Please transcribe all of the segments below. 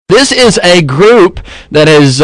This is a group that is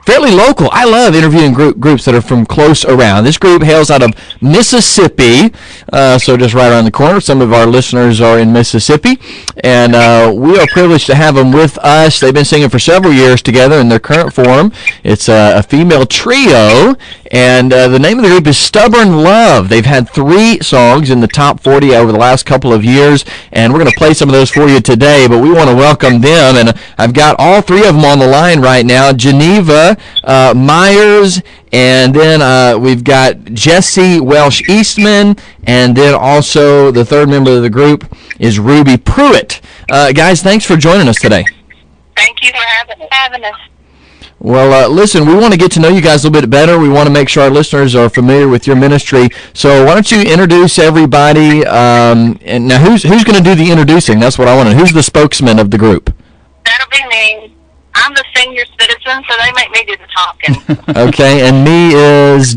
fairly local. I love interviewing groups that are from close around. This group hails out of Mississippi, so just right around the corner. Some of our listeners are in Mississippi, and we are privileged to have them with us. They've been singing for several years together in their current form. It's a female trio, and the name of the group is Stubborn Love. They've had 3 songs in the top 40 over the last couple of years, and we're going to play some of those for you today, but we want to welcome them, and I've got all 3 of them on the line right now. Geneva Myers, and then we've got Jesse Welsh Eastman, and then also the third member of the group is Ruby Pruitt. Guys, thanks for joining us today. Thank you for having us. Well, listen, we want to get to know you guys a little bit better. We want to make sure our listeners are familiar with your ministry. So why don't you introduce everybody? And now, who's going to do the introducing? That's what I want to know. Who's the spokesman of the group? That'll be me. I'm the senior citizen, so they make me do the talking. Okay, and me is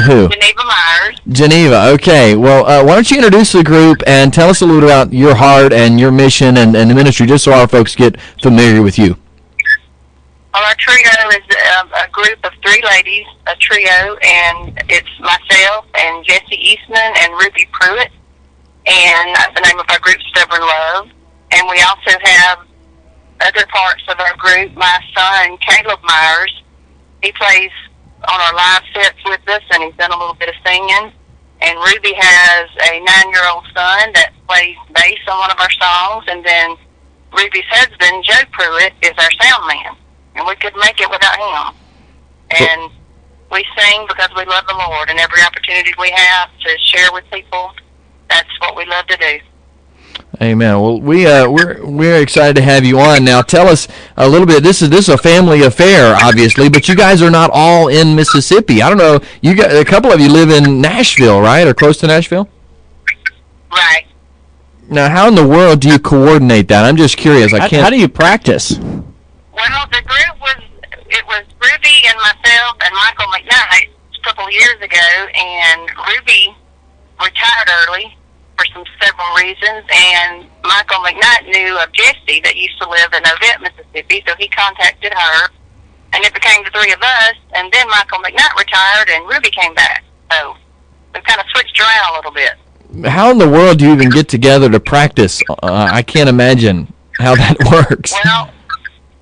who? Geneva Myers. Geneva, okay. Well, why don't you introduce the group and tell us a little bit about your heart and your mission and the ministry, just so our folks get familiar with you. Well, our trio is a group of 3 ladies, a trio, and it's myself and Jesse Eastman and Ruby Pruitt, and that's the name of our group, Stubborn Love. And we also have other parts of our group. My son, Caleb Myers, he plays on our live sets with us, and he's done a little bit of singing. And Ruby has a 9-year-old son that plays bass on one of our songs, and then Ruby's husband, Joe Pruitt, is our sound man. And we couldn't make it without him. And we sing because we love the Lord, and every opportunity we have to share with people, that's what we love to do. Amen. Well, we're excited to have you on. Now, tell us a little bit. This is a family affair, obviously, but you guys are not all in Mississippi. I don't know. You got a couple of you live in Nashville, right, or close to Nashville? Right. Now, how in the world do you coordinate that? I'm just curious. How do you practice? Well, the group was Ruby and myself and Michael McKnight a couple of years ago, and Ruby retired early for several reasons, and Michael McKnight knew of Jessie that used to live in Ovett, Mississippi, so he contacted her, and it became the 3 of us, and then Michael McKnight retired, and Ruby came back. So we kind of switched around a little bit. How in the world do you even get together to practice? I can't imagine how that works. Well,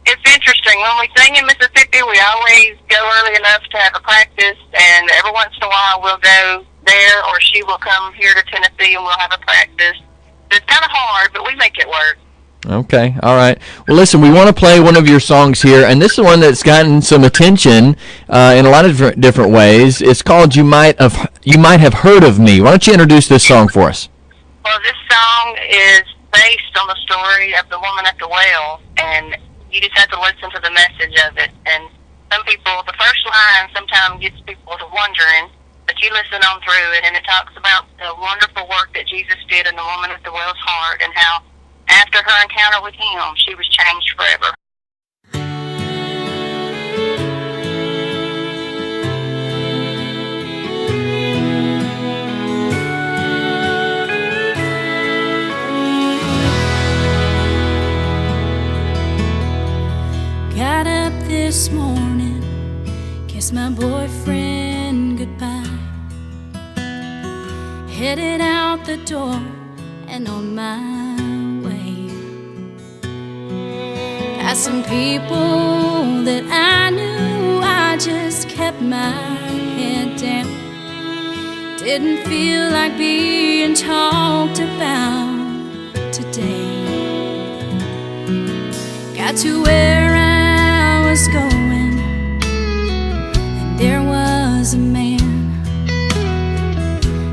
it's interesting. When we sing in Mississippi, we always go early enough to have a practice, and every once in a while we'll go there, or she will come here to Tennessee and we'll have a practice. It's kind of hard, but we make it work. Okay, all right. Well, listen, we want to play one of your songs here, and this is one that's gotten some attention in a lot of different ways. It's called "You Might Have Heard of Me." Why don't you introduce this song for us? Well, this song is based on the story of the woman at the well, and you just have to listen to the message of it. And some people, the first line sometimes gets people to wondering, but you listen on through it, and it talks about the wonderful work that Jesus did in the woman at the well's heart, and how after her encounter with him, she was changed forever. Got up this morning, kissed my boyfriend goodbye, headed out the door and on my way. Past some people that I knew, I just kept my head down. Didn't feel like being talked about today. Got to where I was going, and there was a man.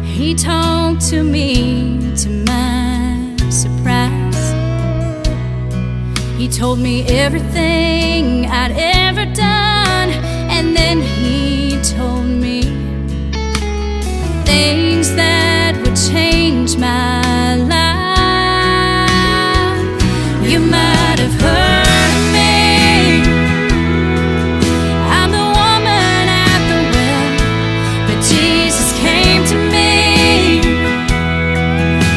He talked to me, to my surprise. He told me everything I'd ever done, and then he told me things that would change my life. You might have heard of me, I'm the woman at the well, but Jesus came to me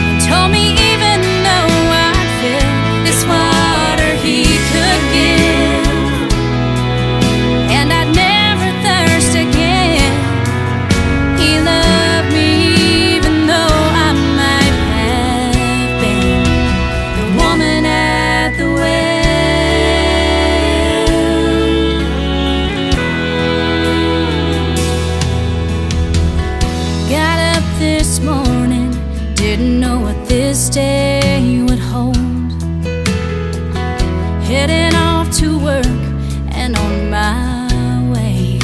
and told me even though I'd fill this water, he could heading off to work and on my way.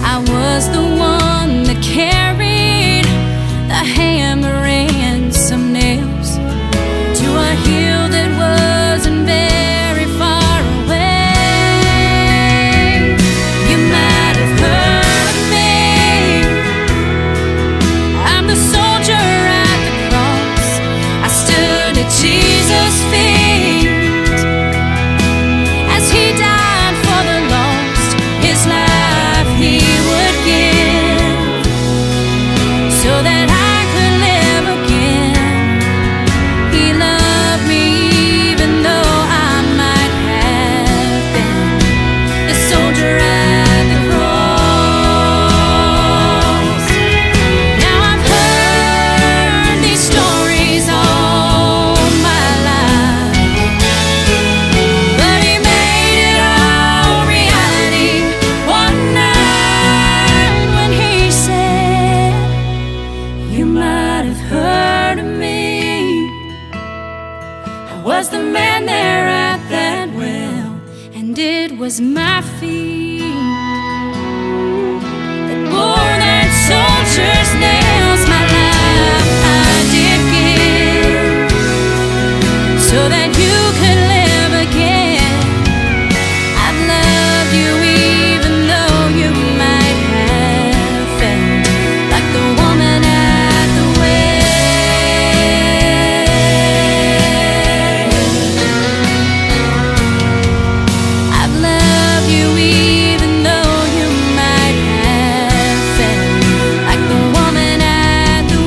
I was the one that carried the hammer and some nails to a hill that wasn't very far away. You might have heard of me. I'm the soldier at the cross. I stood at Jesus' feet as he died for the lost. His life he would give so that I could live again. He loved me even though I might have been a soldier at the cross. Now I've heard these stories all my life, but he made it all reality one night when he said, you might have heard of me. I was the man there at that well, and it was my feet that bore that soldier's nails. My life I did give so that you could live again. I've loved you even though you might have felt like the woman at the well. I've loved you even though you might have felt like the woman at the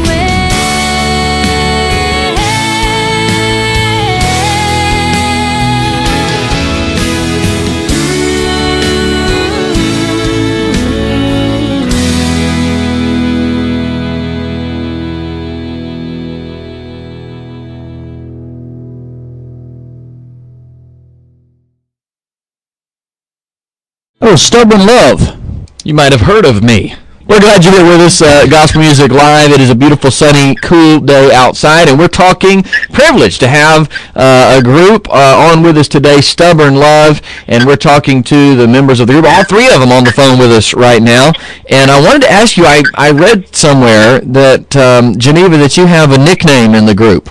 Oh, Stubborn Love. You might have heard of me. We're glad you're here with us, Gospel Music Live. It is a beautiful, sunny, cool day outside, and we're privileged to have a group on with us today, Stubborn Love, and we're talking to the members of the group, all three of them on the phone with us right now. And I wanted to ask you, I read somewhere that, Geneva, that you have a nickname in the group.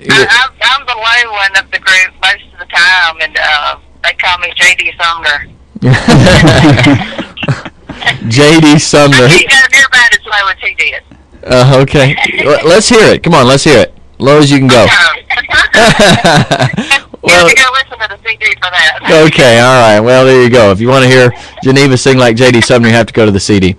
Yeah. I'm the low one of the group most of the time, and they call me J.D. Sumner. J.D. Sumner. He got everybody as low as he did. Okay. Let's hear it. Come on, let's hear it. Low as you can go. You have to go listen to the CD for that. Okay, all right. Well, there you go. If you want to hear Geneva sing like J.D. Sumner, you have to go to the CD.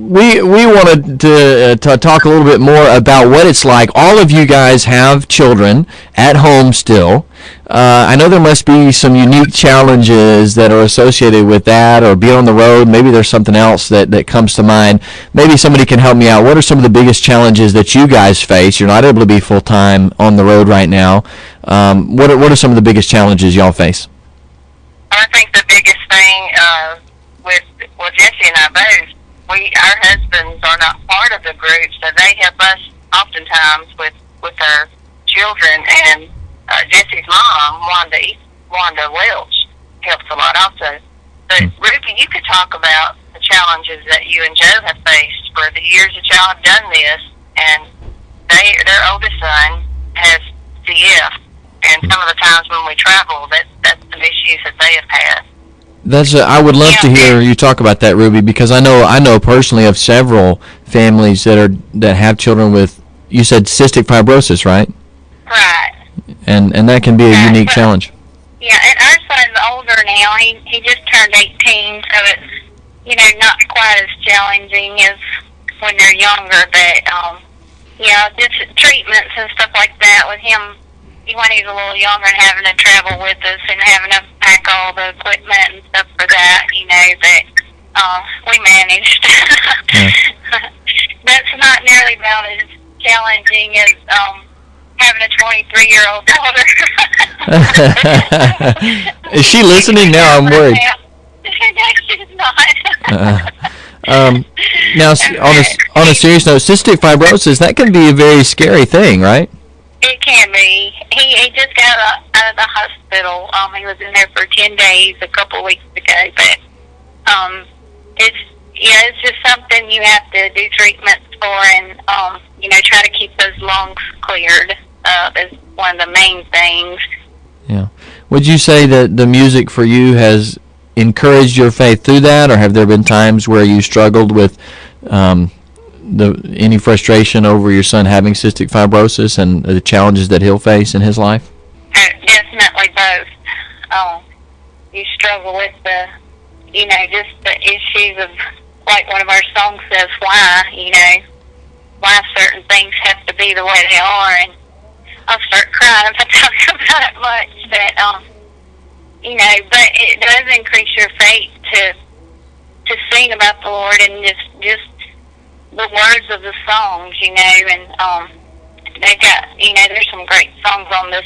We wanted to talk a little bit more about what it's like. All of you guys have children at home still. I know there must be some unique challenges that are associated with that, or being on the road. Maybe there's something else that comes to mind. Maybe somebody can help me out. What are some of the biggest challenges that you guys face? You're not able to be full-time on the road right now. What are some of the biggest challenges y'all face? I think the biggest thing Jesse and I both, our husbands are not part of the group, so they help us oftentimes with our children, and Jesse's mom, Wanda Welch, helps a lot also. But Ruby, you could talk about the challenges that you and Joe have faced for the years that y'all have done this, and their oldest son has CF, and some of the times when we travel, that's some issues that they have had. I would love to hear you talk about that, Ruby, because I know personally of several families that have children with, you said cystic fibrosis, right? Right. And that can be a unique challenge. Yeah, and our son's older now. He just turned 18, so it's not quite as challenging as when they're younger. But just treatments and stuff like that with him. When he's a little younger and having to travel with us and having to pack all the equipment and stuff for that, but we managed. That's not nearly about as challenging as having a 23-year-old daughter. Is she listening now? I'm worried. No, she's not. Now, on a serious note, cystic fibrosis, that can be a very scary thing, right? It can be. He just got out of the hospital. He was in there for 10 days a couple weeks ago, but it's just something you have to do treatments for, and try to keep those lungs cleared is one of the main things. Yeah. Would you say that the music for you has encouraged your faith through that, or have there been times where you struggled with any frustration over your son having cystic fibrosis and the challenges that he'll face in his life? Definitely both. You struggle with just the issues of, like one of our songs says, why certain things have to be the way they are, and I'll start crying if I talk about it much, but but it does increase your faith to sing about the Lord and just the words of the songs, and they got, there's some great songs on this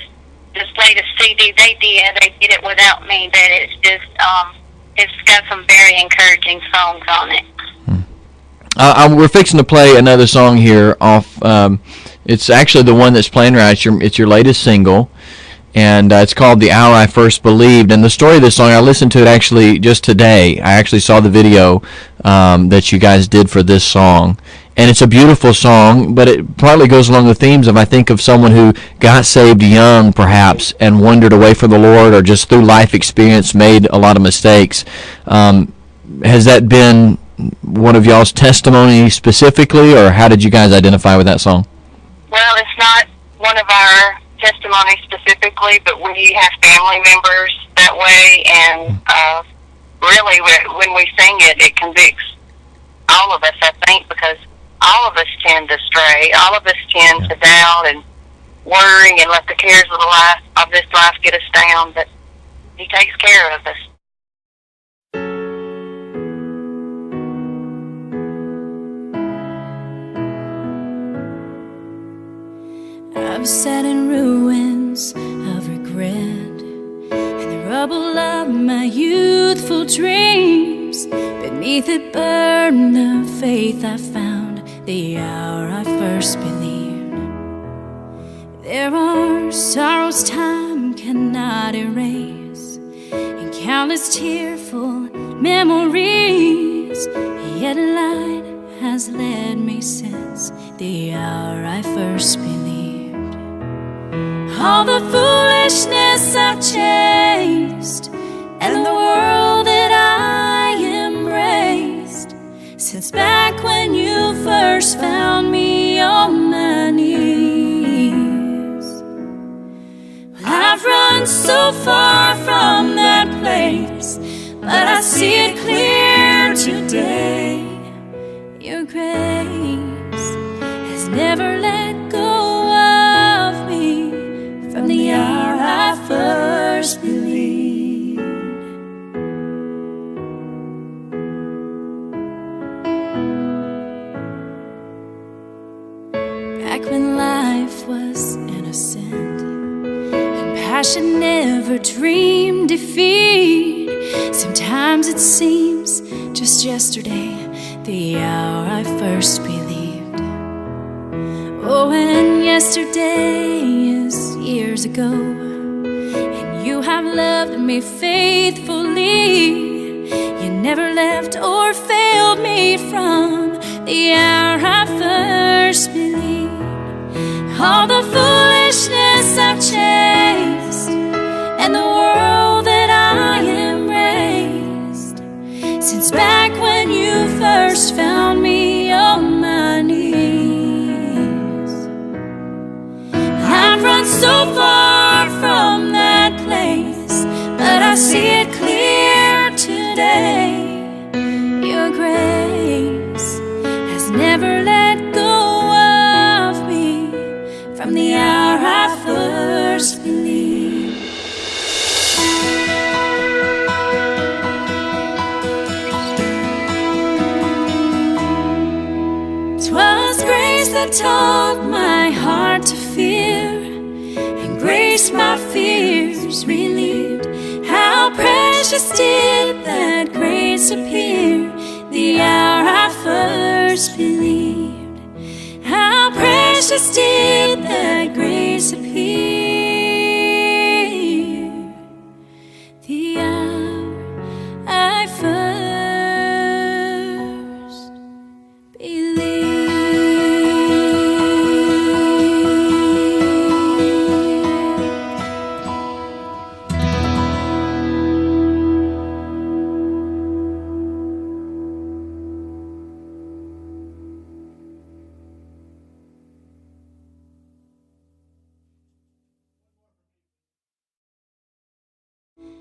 latest CD they did it without me, but it's just it's got some very encouraging songs on it. We're fixing to play another song here off. It's actually the one that's playing right. It's your latest single, and it's called "The Hour I First Believed." And the story of this song, I listened to it actually just today. I actually saw the video that you guys did for this song, and it's a beautiful song. But it partly goes along the themes of, I think, of someone who got saved young, perhaps, and wandered away from the Lord, or just through life experience made a lot of mistakes. Has that been one of y'all's testimony specifically, or how did you guys identify with that song? Well, it's not one of our testimonies specifically, but we have family members that way, and really when we sing it, it convicts all of us, I think, because all of us tend to stray. All of us tend to doubt and worry and let the cares of this life get us down, but He takes care of us. I've sat in ruins of regret, in the rubble of my youthful dreams. Beneath the burden of faith I found the hour I first believed. There are sorrows time cannot erase, and countless tearful memories, yet light has led me since the hour I first believed. All the foolishness I've chased, and the world that I embraced, since back when you first found me on my knees. Well, I've run so far from that place, but I see it clear today. Your grace has never let go of me from the hour I first believed. Back when life was innocent and passion never dreamed defeat, sometimes it seems just yesterday the hour I first believed. Oh, and yesterday is years ago, and you have loved me faithfully. You never left or failed me from the hour I first believed. All the foolishness I've chased, and the world that I embraced, since back when you first found me on my knees. I've run so far from that place, but I see it clear today. Your grace has never let go of me from the hour I first believed. 'Twas grace that taught my heart to fear, and grace my fears relieved. How precious did that grace appear the the hour I first believed. How precious did that grace appear. The hour I first believed.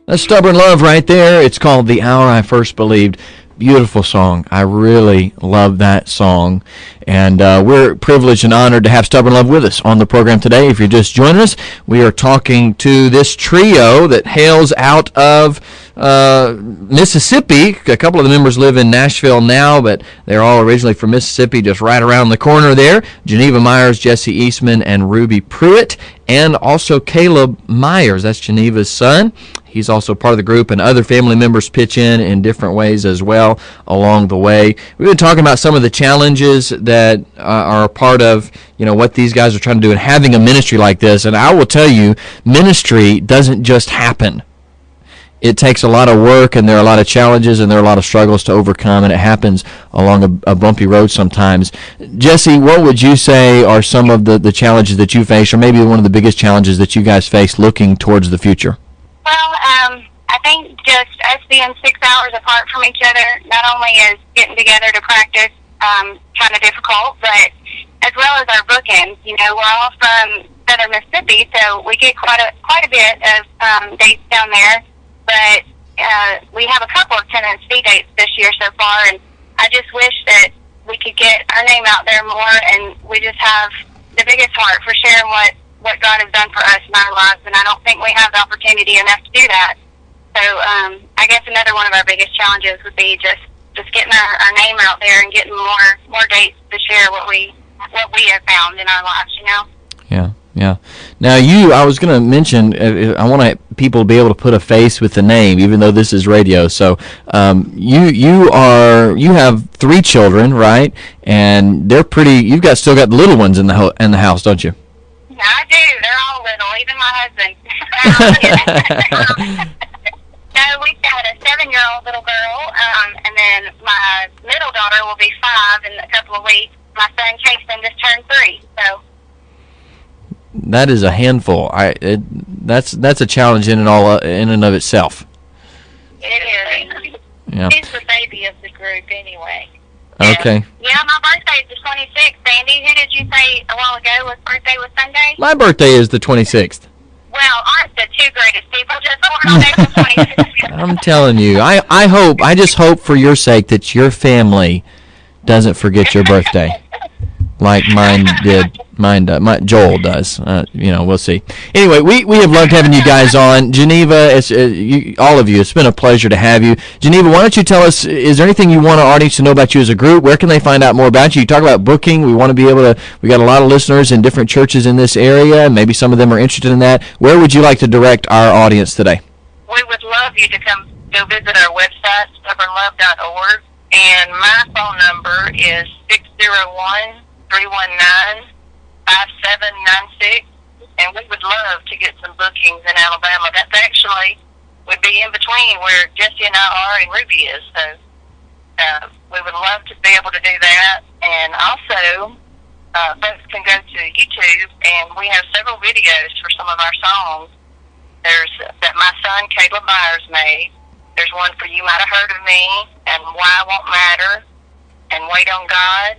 That's Stubborn Love right there. It's called The Hour I First Believed. Beautiful song. I really love that song. And we're privileged and honored to have Stubborn Love with us on the program today. If you're just joining us, we are talking to this trio that hails out of Mississippi. A couple of the members live in Nashville now, but they're all originally from Mississippi, just right around the corner there. Geneva Myers, Jesse Eastman, and Ruby Pruitt, and also Caleb Myers. That's Geneva's son. He's also part of the group, and other family members pitch in different ways as well along the way. We've been talking about some of the challenges that are a part of, what these guys are trying to do and having a ministry like this. And I will tell you, ministry doesn't just happen. It takes a lot of work, and there are a lot of challenges, and there are a lot of struggles to overcome, and it happens along a bumpy road sometimes. Jesse, what would you say are some of the challenges that you face, or maybe one of the biggest challenges that you guys face looking towards the future? Well, I think just us being 6 hours apart from each other, not only is getting together to practice kind of difficult, but as well as our bookings. We're all from southern Mississippi, so we get quite a bit of dates down there. But we have a couple of Tennessee dates this year so far, and I just wish that we could get our name out there more, and we just have the biggest heart for sharing what God has done for us in our lives, and I don't think we have the opportunity enough to do that. So I guess another one of our biggest challenges would be just getting our name out there and getting more dates to share what we have found in our lives, Yeah. Now I was going to mention, I want people to be able to put a face with the name, even though this is radio. So you have 3 children, right? And they're pretty. You've still got the little ones in the house, don't you? I do. They're all little, even my husband. No, we've got a 7-year-old little girl, and then my middle daughter will be 5 in a couple of weeks. My son Jason just turned 3, so. That is a handful. That's a challenge in and of itself. It is. Yeah. He's the baby of the group anyway. Okay. Yeah, my birthday is the 26th, Sandy. Who did you say a while ago was birthday was Sunday? My birthday is the 26th. Well, aren't the 2 greatest people just born on April 26th? I'm telling you. I just hope for your sake that your family doesn't forget your birthday like mine did. Joel does. We'll see. Anyway, we have loved having you guys on. Geneva, all of you, it's been a pleasure to have you. Geneva, why don't you tell us, is there anything you want our audience to know about you as a group? Where can they find out more about you? You talk about booking. We want to be able to, we got a lot of listeners in different churches in this area. Maybe some of them are interested in that. Where would you like to direct our audience today? We would love you to go visit our website, stubbornlove.org, and my phone number is 601-319-5796, and we would love to get some bookings in Alabama. That's actually would be in between where Jesse and I are and Ruby is, so we would love to be able to do that. And also, folks can go to YouTube, and we have several videos for some of our songs. There's that my son Caleb Myers made. There's one for You Might Have Heard of Me, and Why I Won't Matter, and Wait on God,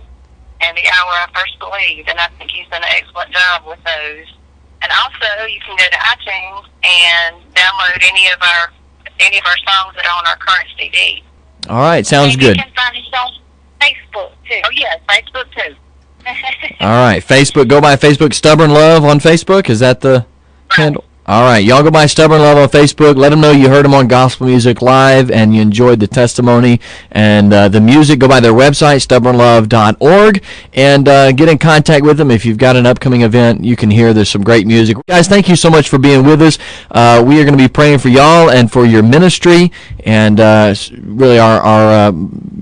and The Hour I First Believed, and I think he's done an excellent job with those. And also, you can go to iTunes and download any of our songs that are on our current CD. All right, sounds good. You can find us on Facebook too. Oh yes, Facebook too. All right, Facebook. Go by Facebook. Stubborn Love on Facebook. Is that the handle? All right, y'all go by Stubborn Love on Facebook. Let them know you heard them on Gospel Music Live and you enjoyed the testimony and the music. Go by their website, stubbornlove.org, and get in contact with them. If you've got an upcoming event, you can hear there's some great music. Guys, thank you so much for being with us. We are going to be praying for y'all and for your ministry, and really our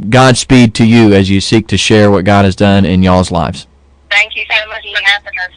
Godspeed to you as you seek to share what God has done in y'all's lives. Thank you so much for having us.